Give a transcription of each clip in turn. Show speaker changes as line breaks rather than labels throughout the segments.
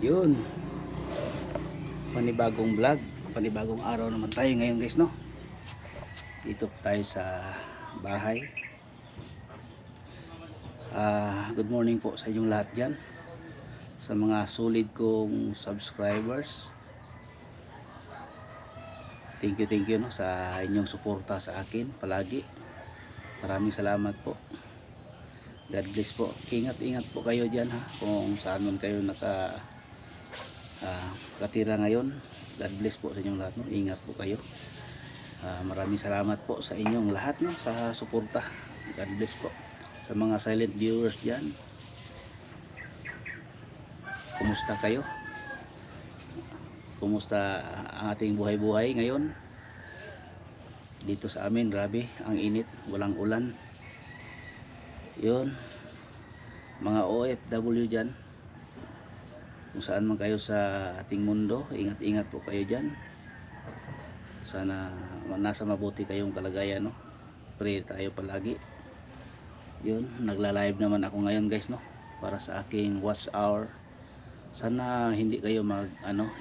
Yun, panibagong vlog, panibagong araw naman tayo ngayon guys, no? Dito tayo sa bahay. Good morning po sa inyong lahat dyan, sa mga solid kong subscribers. Thank you no, sa inyong suporta sa akin palagi. Maraming salamat po. God bless po. Ingat po kayo dyan ha, kung saan man kayo katira ngayon. God bless po sa inyong lahat, no? Ingat po kayo. Maraming salamat po sa inyong lahat, no, sa suporta. God bless po sa mga silent viewers dyan. Kumusta kayo? Kumusta ang ating buhay-buhay ngayon? Dito sa amin, grabe ang init, walang ulan. Yun, mga OFW dyan, kung saan man kayo sa ating mundo, ingat-ingat po kayo dyan. Sana nasa mabuti kayong kalagayan, no? Pray tayo palagi. Yun, nagla-live naman ako ngayon guys, no, para sa aking watch hour. Sana hindi kayo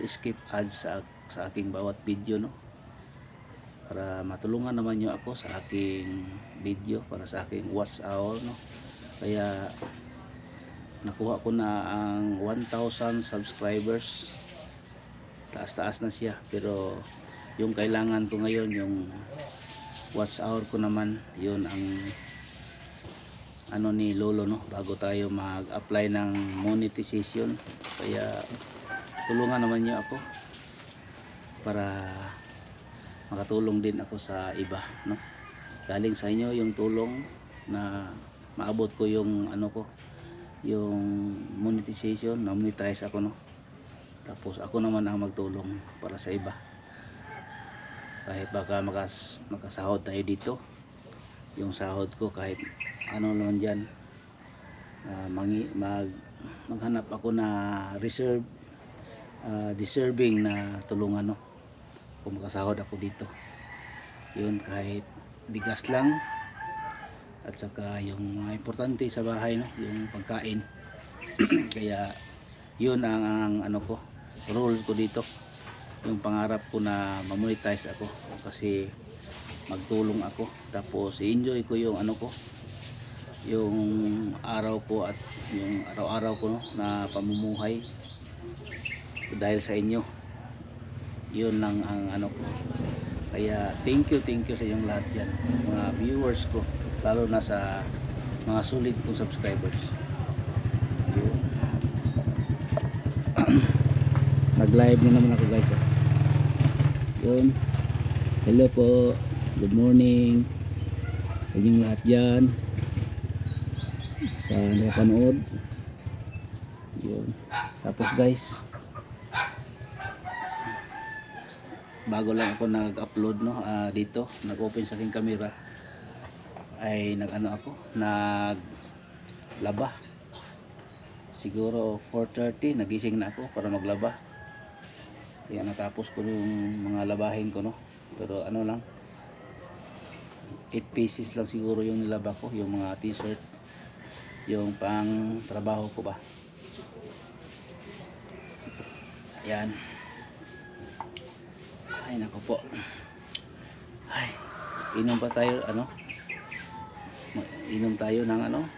skip ads sa aking bawat video, no, para matulungan naman nyo ako sa aking video, para sa aking watch hour, no. Kaya nakuha ko na ang 1,000 subscribers. Taas-taas na siya, pero yung kailangan ko ngayon, yung watch hour ko naman, yun ang ni Lolo, no, bago tayo mag-apply ng monetization. Kaya tulungan naman niyo ako para makatulong din ako sa iba, no. Galing sa inyo yung tulong na maabot ko yung yung monetization, na monetize ako, no. Tapos ako naman ang magtulong para sa iba, kahit baka makasahod tayo dito. Yung sahod ko kahit ano naman dyan, maghanap ako na deserving na tulungan, no, kung makasahod ako dito. Yun, kahit bigas lang, at saka yung mga importante sa bahay, no, yung pagkain. Kaya yun ang role ko dito, yung pangarap ko na ma-monetize ako, kasi magtulong ako, tapos i-enjoy ko yung yung araw ko at yung araw-araw ko, no, na pamumuhay dahil sa inyo. Yun lang ang ko. Kaya thank you sa inyong lahat dyan, mga viewers ko, lalo na sa mga solid kong subscribers. Nag live na naman ako guys, oh. Yun, hello po, good morning sa inyong lahat dyan, sa nakapanood. Yun, tapos guys, bago lang ako nag-upload, no, dito nag-open sa aking camera, ay naglaba. Siguro 4:30 nagising na ako para maglaba. Kaya natapos ko yung mga labahin ko, no, pero lang, 8 pieces lang siguro yung nilaba ko, yung mga t-shirt, yung pang trabaho ko ba. Ayan. Ay nako po. Ay, inom pa tayo, inom tayo ng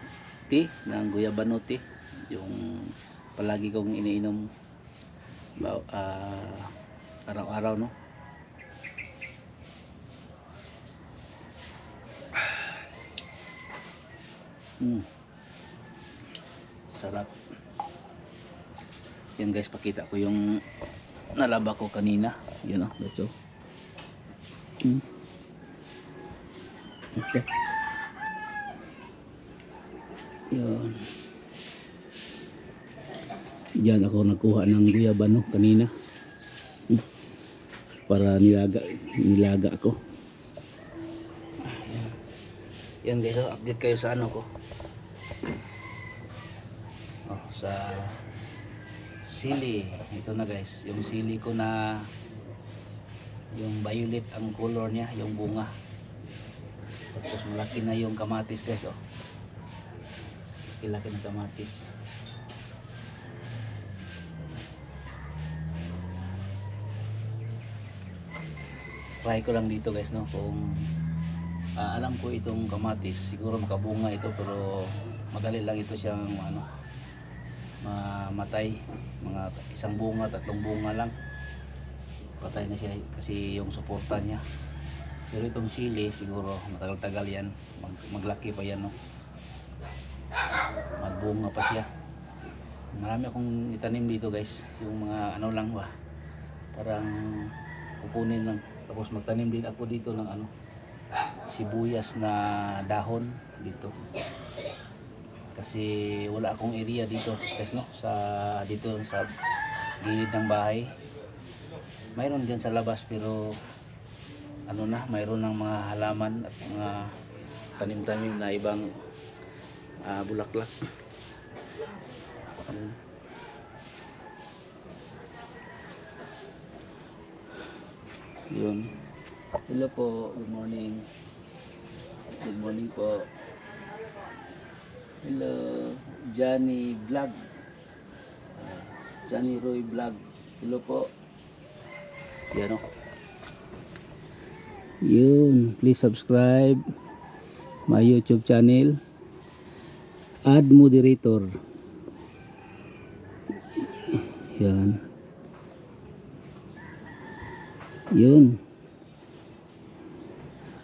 tea, ng guyabano tea, yung palagi kong iniinom araw-araw, no. Sarap. Yan guys, pakita ko yung nalaba ko kanina. Yun, that's all. Okay. Yun. Diyan ako nagkuha ng guyabano kanina para nilaga ko. Yan guys, update kayo sa ko. Sa sili. Ito na guys, yung sili ko na yung violet ang color niya, yung bunga. Tapos malaki na yung kamatis guys, oh. Laki ng kamatis. try ko lang dito guys, no, kung alam ko itong kamatis siguro makabunga ito, pero madali lang ito siyang ano, mamatay. Mga isang bunga, tatlong bunga lang patay na siya kasi yung suporta niya. Pero itong sili siguro matagal-tagal yan, maglaki pa yan, no, magbunga pa siya. Marami akong itanim dito guys, yung mga ano lang ba, parang kukunin lang, tapos magtanim din ako dito ng ano, sibuyas na dahon dito, kasi wala akong area dito guys, no, sa dito sa gilid ng bahay. Mayroon dyan sa labas pero ano na, mayroon ng mga halaman at mga tanim-tanim na ibang bulaklak. Yun. Hello po, good morning. Good morning po. Hello, Johnny Vlog. Johnny Roy Vlog. Hello po. Yan o. Yun, please subscribe my YouTube channel. Add moderator. Yan. Yun.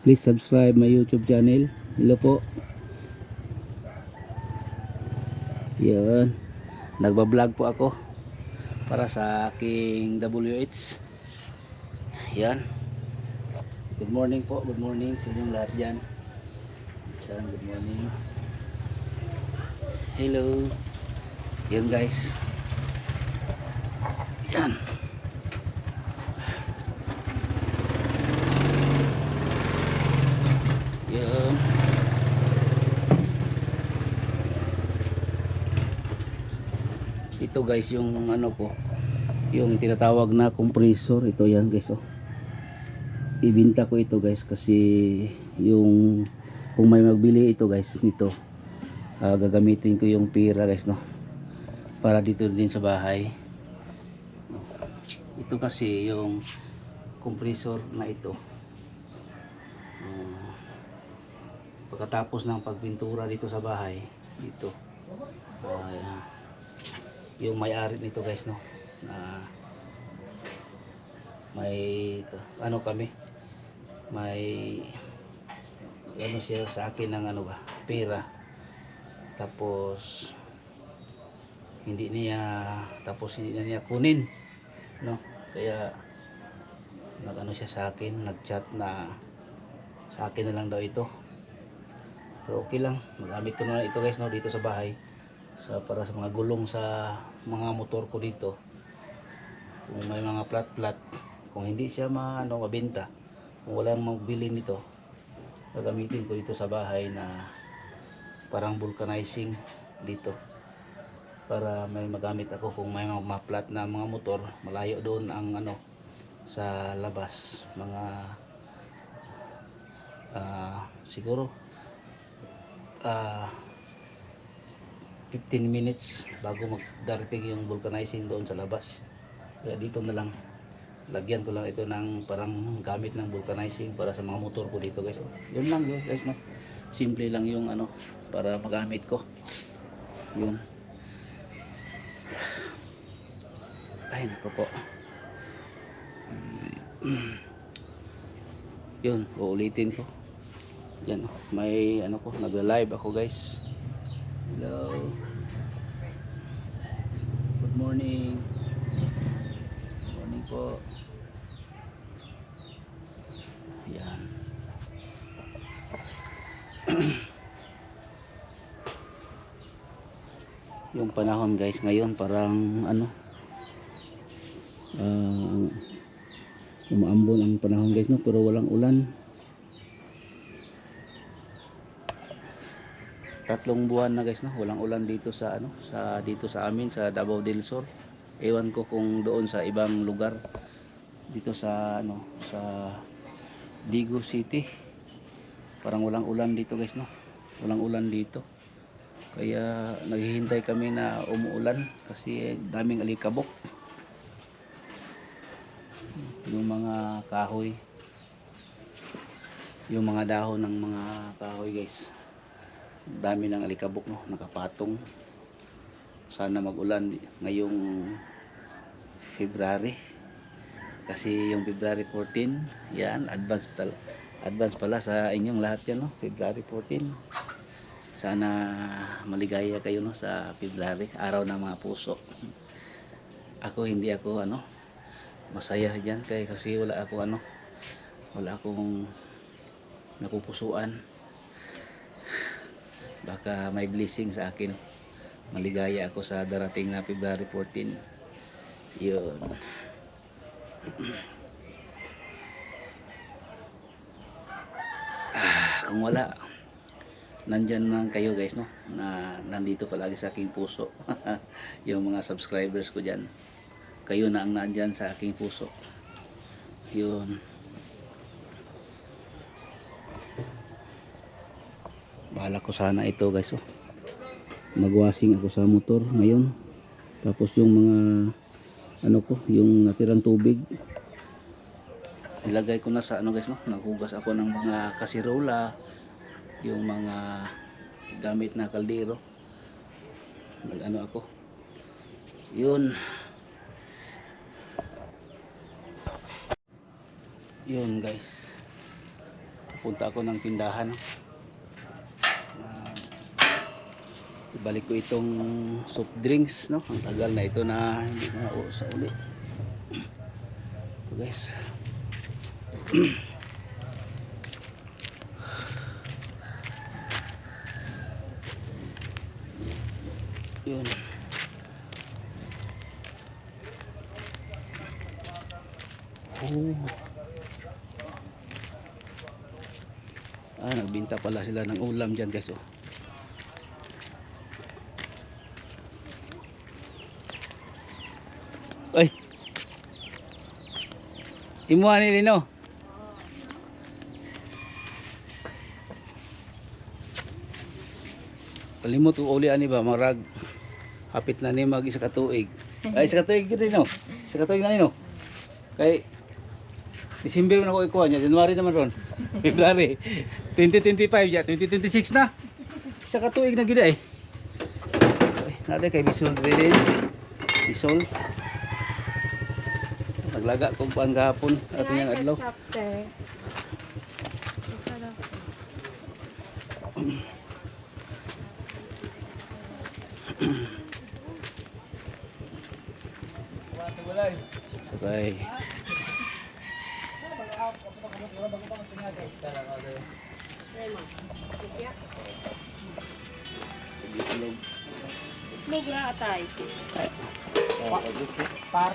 Please subscribe my YouTube channel. Hello po. Yan. Nagba-vlog po ako para sa aking WH. Yan. Good morning po. Good morning sa inyong lahat dyan. Yan, good morning. Hello. Yan guys. Yan. Yan. Ito guys yung ano ko, yung tinatawag na compressor. Ito yan guys, oh. Ibinta ko ito guys kasi yung kung may magbili ito guys nito, gagamitin ko yung pira guys, no, para dito din sa bahay. Ito kasi yung compressor na ito, pagkatapos ng pagpintura dito sa bahay dito, yung may-ari nito guys, no, may ano kami, may ano siya sa akin ng ano ba, pera, tapos hindi niya na niya kunin, no, kaya nag-ano siya sa akin, nag-chat na sa akin na lang daw ito. So okay lang, magamit ko na ito guys, no, dito sa bahay, para sa mga gulong sa mga motor ko dito. Kung may mga plat-plat, kung hindi siya mabenta, kung walang magbili nito, gagamitin ko dito sa bahay na parang vulcanizing dito, para may magamit ako kung may mga plat na mga motor, malayo doon ang ano sa labas, mga siguro 15 minutes bago magdarating yung vulcanizing doon sa labas. Kaya dito na lang, lagyan ko lang ito ng parang gamit ng vulcanizing para sa mga motor ko dito guys. Yun lang yun guys, no, simple lang yung ano para magamit ko. Yun. Ay nako po. Yun, uulitin ko. Yan, may ano ko, nagla-live ako guys. Hello. Good morning. Good morning po. Yan. Yung panahon guys ngayon parang ano, umaambon ang panahon guys, no, pero walang ulan. 3 buwan na guys, no, walang ulan dito sa ano, dito sa amin sa Davao del Sur. Ewan ko kung doon sa ibang lugar dito sa ano, sa Digo City parang walang ulan dito guys, no, walang ulan dito. Kaya naghihintay kami na umuulan kasi daming alikabok, yung mga kahoy yung mga dahon ng mga kahoy guys, dami ng alikabok no, nakapatong. Sana magulan ngayong February, kasi yung February 14 yan, advance pala sa inyong lahat yan no, February 14. Sana maligaya kayo no sa February, araw ng mga puso. Ako hindi ako masaya diyan kasi wala akong napupusuan. Baka may blessing sa akin, maligaya ako sa darating na February 14. Yun. Kung wala, nandyan man kayo guys no, na nandito palagi sa aking puso. Yung mga subscribers ko dyan, kayo na ang nandyan sa aking puso. Yun. Bahala ko sana ito guys oh. Magwashing ako sa motor ngayon. Tapos yung mga yung natirang tubig ilagay ko na sa guys no. Naghugas ako ng mga kasirola, yung mga gamit na kaldero. Ako. Yun. Yun guys. Punta ako ng tindahan. Ibalik ko itong soft drinks no. Ang tagal na ito na hindi na sa uli. Ito guys. Yun. Nagbinta pala sila ng ulam dyan guys oh. Ay, imuha ni Lino. Palimot ko uli ani ba marag hapit na ni mag isa ka tuig. Ay isa ka tuig gid no. Isa ka tuig na nino. Kay December na ko ikuha niya, January naman ron. February 2025 ya, 2026 na. Isa ka tuig na gid ay. Nade kay Bisol din. Bisol. Naglaga kong panggapon ato yang adlaw. Okay.
Lugra atay.
Par.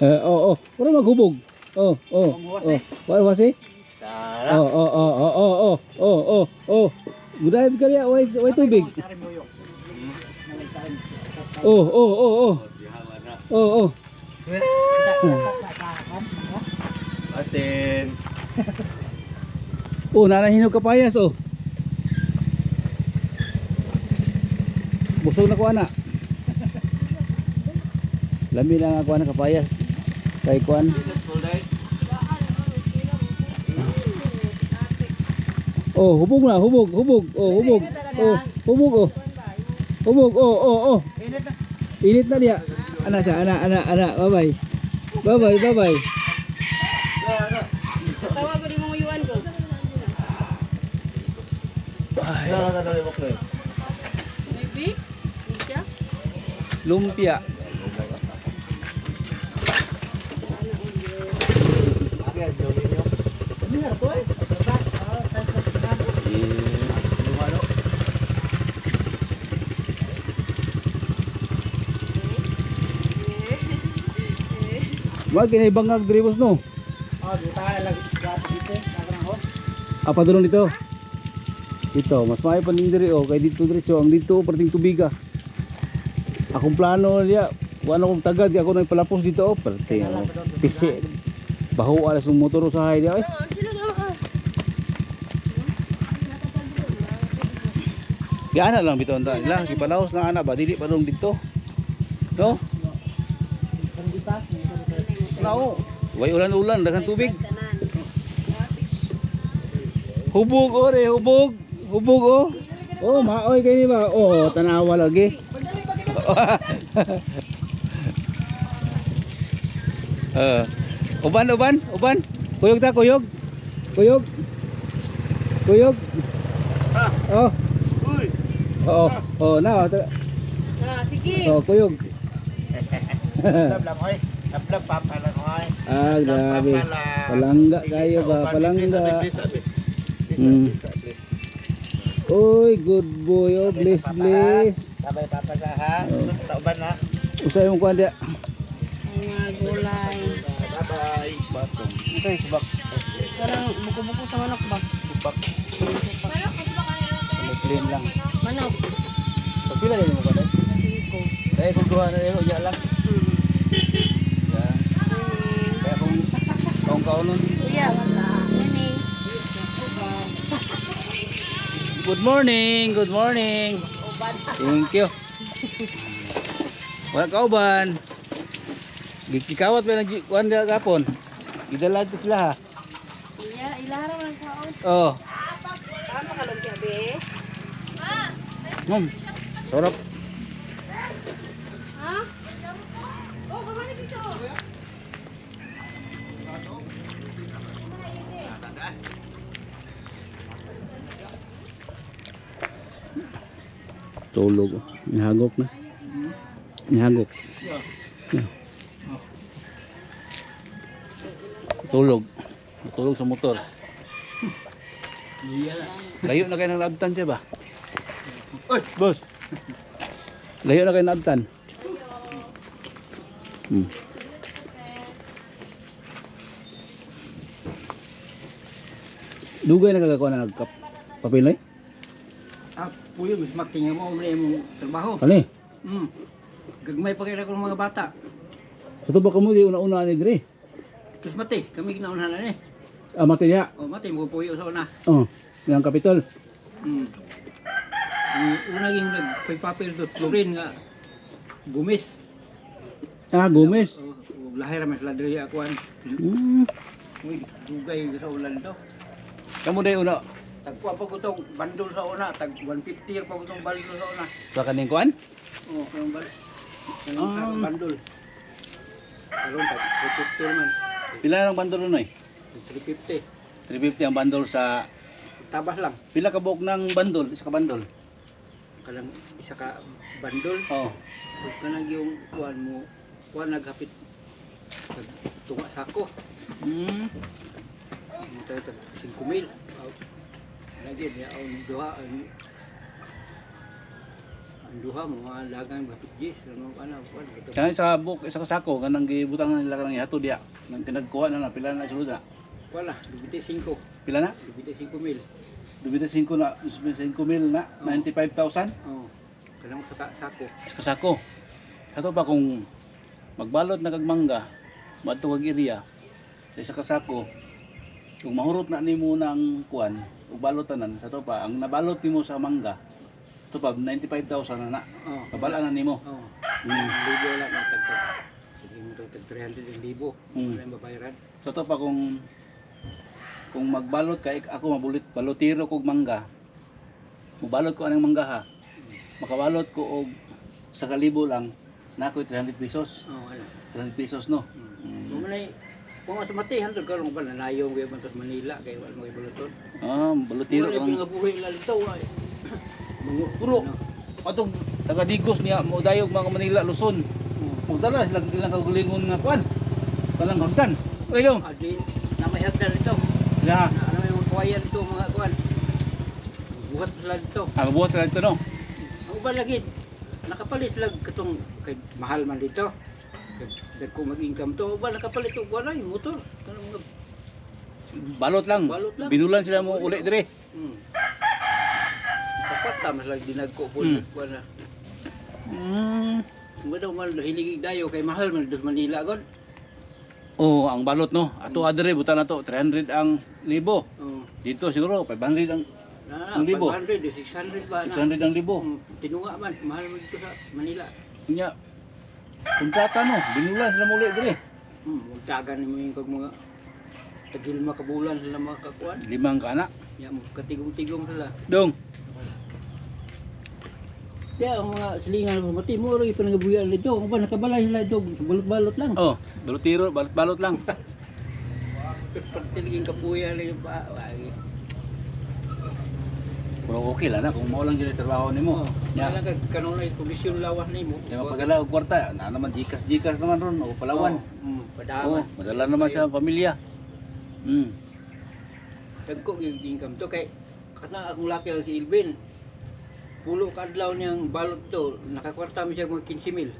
Oh. Puro maghubog. Oh. Wasi? Oh. Gudayb kaliya way tubig. Oh.
Asin.
Nanahinog ka payas oh. Busog na ko ana. Lami na ako ana kapayas. Kay kuan. Hubog na, hubog. Hubog. Init na dia. Ana. Bye-bye.
Tawa ko din mo yuan ko. Maybe? Nisha?
Lumpia. Wag kinay bangag dribos no. Apa dulong dito? Dito, mas maayo pa ning diri kay dito diretso ang dito perting tubiga. Akong plano niya, wala akong tagad kay ako nang palapos dito perting pisi. Baho alas ng motor usahay dia ay. Ya ana lang biton ta nila, gipalaos na ana ba dili pa dong dito. No? Nao, way ulan-ulan daghang tubig. Hubog ore, hubog. Hubog oh. Oh, maoy kay ni ba? Oh, tanawa lagi. Uban. Kuyog ta, kuyog. Kuyog. Kuyog.
Ah.
Oh,
Uy!
oh, oh, na.
Ah, sige.
Oh, kuyog.
Lab, hoy. Lab, papalan, hoy.
Ah, grabe. Palangga kayo ba? Palangga. Oy, good boy. Oh, bless.
Sabay papasa ha.
Oh.
Tauban na.
Usay mo kuan dia.
Ay, mga gulay.
Bye-bye. Batong.
Usay subak.
Parang buko-buko sa manok ba?
Tupak.
Clean lang.
Manok.
Pagpila din mo kuan.
Sige ko.
Kaya kung duha na rin, ya lang. Ya. Kaya kung kaunon.
Iya, wala. Nini.
Good morning. Thank you. Wala kauban. Gikikawat ba ng kuan dia gapon? Idala to sila ha.
Iya, ilara man kaon.
Oh.
Tama ka lang kabe.
Sarap.
Ha? Oh, kamali dito.
Tulog. Nihagok na. Nihagok. Tulog. Tulog sa motor. Layo na kayo ng labtan siya ba?
Oy!
Boss. Layo na kayo ng labtan. Dugay na kagakuha na nagpapiloy?
Ah, puyo, mas makinga mo yung trabaho.
Kani?
Gagmay pa kayo ng mga bata.
Sa tuba ka mo, di una-una ni Dre.
Tapos mati, kami ginaunahan na eh.
Ah, mati niya.
O mati, mga puyo sa una.
Oh, yung kapitol.
Una yung nagpapapil doon, Florin nga, gumis.
Ah, Gomez.
Lahir naman sila diri ako. Uy, dugay sa ulan to.
Kamu day una
Tagpuan pa ko itong bandol sa una, tag 150 pa ko itong bandol sa una.
sa kaning kuan?
Oo, kanong bandol. Karoon, tag 350 naman.
Pila ang bandol noy?
350.
350 ang bandol sa
Tabas lang.
pila ka buok ng bandol, isa ka bandol.
Kalang isa ka bandol.
Oh.
So kanang yung kuan mo, kuan naghapit tunga sako. Mo tayo tag 5,000. Lagi niya ang duha ang duha mo mga lagang hapit gis ano kuan.
Kaya sa buok isa ka sako kanang gibutangan nila kanang ihato diya. Nang tinagkuha na pila na sulod na.
Wala, dubite 5.
Pila na?
Dubite 5,000.
Dubita 5 na 5,000 na 95,000
Oh. Kanang sako.
sa sako. Ato pa kung magbalot na kag mangga, madto kag area sa isa ka sako. Kung mahurot na nimo ng kuan, ug balotanan sa to pa ang nabalot nimo sa mangga. To pa 95,000 na na.
Oh.
Kabala na nimo.
Oh.
Mm.
Libo lang ang tag. Sige mo tag 300,000.
Mm.
Wala yung babayaran.
Sa to pa kung magbalot ka ako balotiro kog mangga. Mubalot ko anang mangga ha. Makabalot ko og sa kalibo lang na ako 300 pesos.
Oh, wala.
300 pesos no.
Kung manay kung sa mati hantod karon ba nalayo gyud man sa Manila kay wala mo ibuluton.
Ah, balotiro
Wala
kang
yung buhay ila dito ay.
puro atong taga Digos niya mo dayog mga Manila Luzon. Magdala sila ilang kagulingon nga kuan. Kanang hagdan. Oy dong.
Adi na may hagdan dito.
Ya.
Na ano yung kuwayan dito mga kuan. Buhat sila dito.
Ah, buhat sila dito no.
Ang uban lagi nakapalit sila katong kay mahal man dito. Dagko mag-income to, uban nakapalit og kuan ay motor. Kanang mga
Balot lang.
Balot lang.
Binulan sila mo uli dire.
Dapat tama lang dinagko po kuan na. Mo daw mal hilig dayo kay mahal man dito sa Manila god.
Oh, ang balot no. Ato adre buta na to 300 ang libo.
Oh.
Dito siguro 500 ang Ang libo?
500, 600 ba na?
600 ang libo.
Tinunga man, mahal mo dito sa Manila.
Nya. Kontrata no, binulan sila mo uli dire.
Magtagan mo yung kag mga tagil makabulan sila mga kakuan.
5 ka anak.
Ya mo katigom-tigom sila.
Dong.
Ya ang mga silingan mo mati mo rin panagabuyan nito. Kung ba nakabalay sila ito, balot-balot lang.
Oh, balotiro, balot lang.
Pagtiliging kapuya lang yung pa. Wagi.
Pero okay lang na kung mao lang gyud ang trabaho nimo.
Ya
Ya.
lang kanunay kondisyon lawas nimo.
Kaya mapagala og kwarta, na naman jikas naman ron o Palawan. Oh,
Padawan.
madala naman sa pamilya.
Dagko yung income to kay kana akong laki lang si Ilvin. Pulo ka adlaw niyang balot to, nakakwarta mi siya mga 15,000.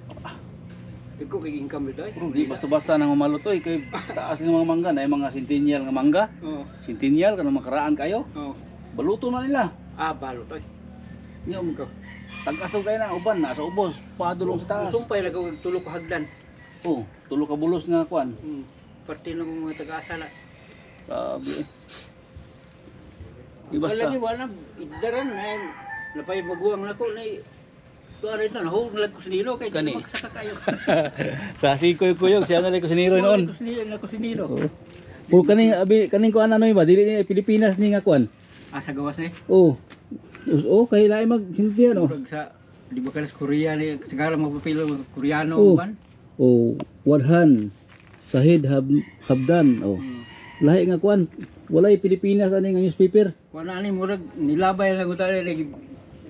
Dagko kay income nito.
Bro, di basta-basta nang malutoy kay taas ng mga mangga na mga centennial nga mangga.
Oo.
Centennial kanang makaraan kayo.
Oo.
Baluto na nila.
Balot oy.
Nya mo tag-aso kay na uban na sa ubos, padulong sa taas.
Sumpay lang kag tulo ka hagdan.
Oh, tulo ka bulos nga kwan.
Parte ng mga taga-asa na.
Sabi. Di
Wala
basta.
ni wala idaran na napay maguwang nako na tuwa rin na ho nalag ko sinilo kay
Kani.
magsaka kayo.
Sa sikoy kuyog siya na ko siniro noon.
Nako sinilo.
Puro kaning ko ano ba dili ni Pilipinas ni nga kwan.
Asa gawas ni.
Oh. Kay lain mag sintihan oh.
Murag sa di ba kalas Korea ni sagala magpapilo Koreano
Oh.
man.
Oh, Wadhan. Sahid Habdan. Oh. Lahi nga kwan. Walay Pilipinas ani nga newspaper.
Kuan ani murag nilabay lang uta lagi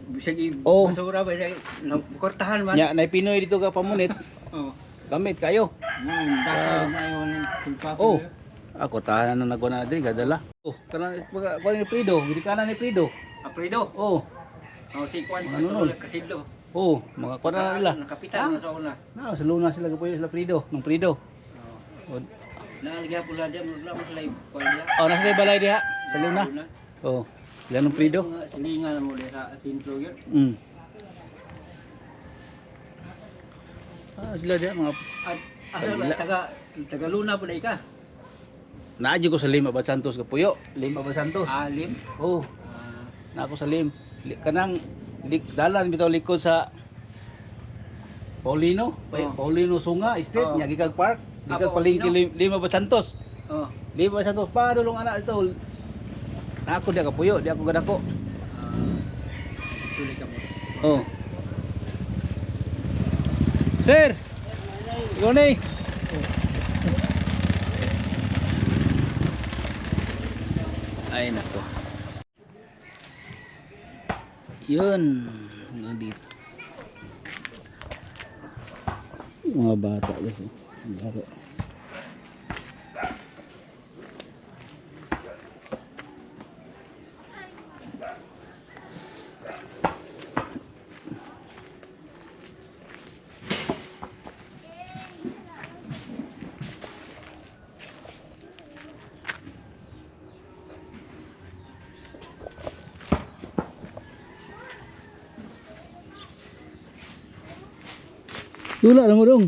bisag
Oh.
basura ba na kortahan man.
Nya nay Pinoy dito ka pamunit.
Oh.
Gamit kayo.
Data na ayon ng tulpa.
Oh. Ako tahanan na nagwa na diri gadala. Oh, kana kuan ni Prido, gidi kana ni Prido.
Aprido.
Oh.
Si Kwan
Ano nun?
kasidlo.
Oh, mga kuan na nila.
Nakapitan na sa una.
Na sa luna sila kapoy sila Prido, nung Prido. Oh,
Nalagyan po lang diyan, wala mo sila yung kwalya.
oh nasa kay balay diha sa luna. Oh, sila nung Prido.
Silingan mo din sa tintro yun.
Sila diha mga
At asa taga Luna po na ika.
naadyo ko sa Lima Abad Santos kapuyo. Lima Abad Santos.
Alim.
Oh, na ako sa Lim. Kanang dalan bitaw likod sa Paulino,
Oh.
Paulino Sunga Street,
Oh.
nya gikag park, gikag
Paulino.
palengke Lima Abad Santos.
Oh.
Lima Abad Santos pa dulong anak dito. Na ako di kapuyo, di ako gadako.
Tuloy ka mo.
Oh. Sir. Ikaw ni. Ay nako. Yun. Hanggang dito. Mga bata guys. Laro. Dula lang mo dong.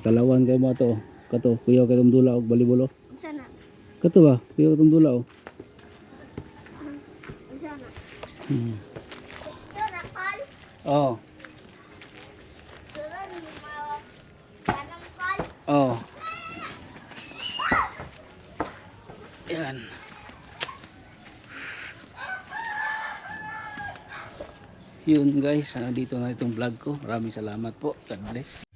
Talawan kay mo to. Kato, kuyaw kay dula og balibolo.
Sana.
Kato ba? Kuyaw kay dula oh.
Sana.
Hmm.
Sana call.
Oh.
Sana sanang call.
Oh. Yan. Yun guys, dito na itong vlog ko. Maraming salamat po. God bless.